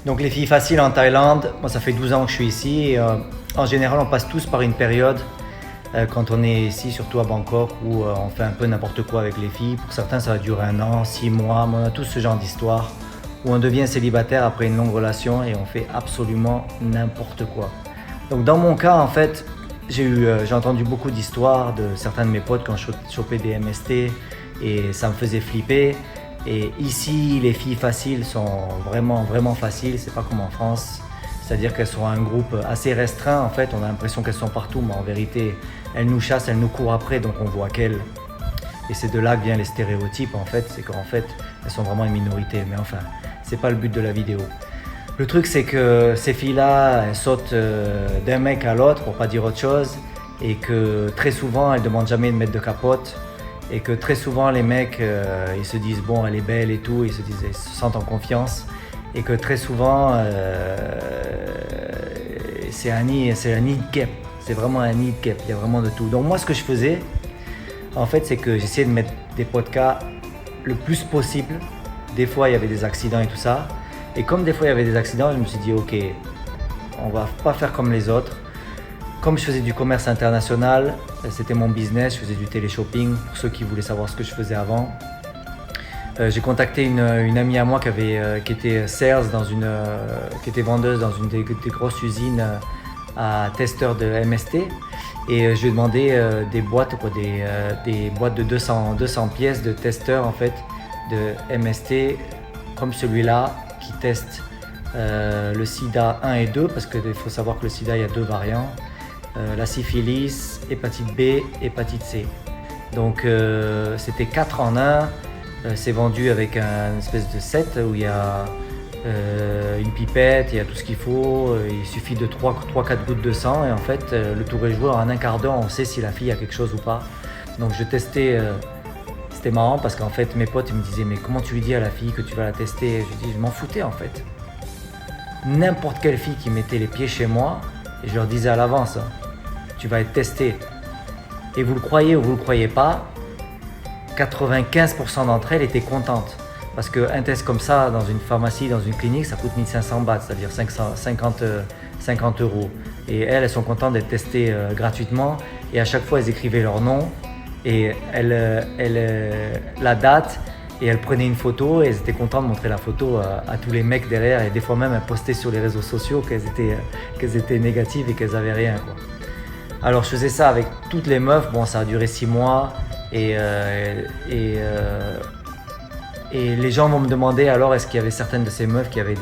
Donc les filles faciles en Thaïlande, moi ça fait 12 ans que je suis ici et en général on passe tous par une période quand on est ici, surtout à Bangkok, où on fait un peu n'importe quoi avec les filles. Pour certains ça va durer 1 an, 6 mois, mais on a tous ce genre d'histoire où on devient célibataire après une longue relation et on fait absolument n'importe quoi. Donc dans mon cas en fait, j'ai entendu beaucoup d'histoires de certains de mes potes quand je chopais des MST et ça me faisait flipper. Et ici, les filles faciles sont vraiment faciles, c'est pas comme en France. C'est-à-dire qu'elles sont un groupe assez restreint en fait, on a l'impression qu'elles sont partout, mais en vérité, elles nous chassent, elles nous courent après, donc on voit qu'elles. Et c'est de là que viennent les stéréotypes en fait, c'est qu'en fait, elles sont vraiment une minorité. Mais enfin, c'est pas le but de la vidéo. Le truc c'est que ces filles-là, elles sautent d'un mec à l'autre, pour pas dire autre chose, et que très souvent, elles demandent jamais de mettre de capote. Et que très souvent les mecs ils se disent bon elle est belle et tout, ils se sentent en confiance et que très souvent c'est un nid de guêpe, c'est vraiment un nid de guêpe, il y a vraiment de tout. Donc moi ce que je faisais en fait c'est que j'essayais de mettre des podcasts le plus possible. Des fois il y avait des accidents et tout ça, et comme des fois il y avait des accidents, je me suis dit ok, on va pas faire comme les autres. Comme je faisais du commerce international, c'était mon business, je faisais du télé-shopping, pour ceux qui voulaient savoir ce que je faisais avant. J'ai contacté une amie à moi qui était sales qui était vendeuse dans une des grosses usines à testeurs de MST. Et je lui ai demandé des boîtes de 200 pièces de testeurs en fait, de MST, comme celui-là, qui teste le sida 1 et 2, parce qu'il faut savoir que le sida, il y a 2 variants. La syphilis, hépatite B, hépatite C. Donc c'était 4 en 1, c'est vendu avec une espèce de set où il y a une pipette, il y a tout ce qu'il faut, il suffit de 3-4 gouttes de sang et en fait le tour est joué. En un quart d'heure on sait si la fille a quelque chose ou pas. Donc je testais, c'était marrant parce qu'en fait mes potes ils me disaient mais comment tu lui dis à la fille que tu vas la tester? Je dis je m'en foutais en fait. N'importe quelle fille qui mettait les pieds chez moi, et je leur disais à l'avance, tu vas être testé. Et vous le croyez ou vous le croyez pas, 95% d'entre elles étaient contentes. Parce qu'un test comme ça dans une pharmacie, dans une clinique, ça coûte 1500 bahts, c'est-à-dire 50 euros. Et elles sont contentes d'être testées gratuitement. Et à chaque fois, elles écrivaient leur nom et la date. Et elles prenaient une photo et elles étaient contentes de montrer la photo à tous les mecs derrière. Et des fois même, elles postaient sur les réseaux sociaux qu'elles étaient négatives et qu'elles n'avaient rien, quoi. Alors je faisais ça avec toutes les meufs, bon ça a duré 6 mois et les gens vont me demander alors est-ce qu'il y avait certaines de ces meufs qui avaient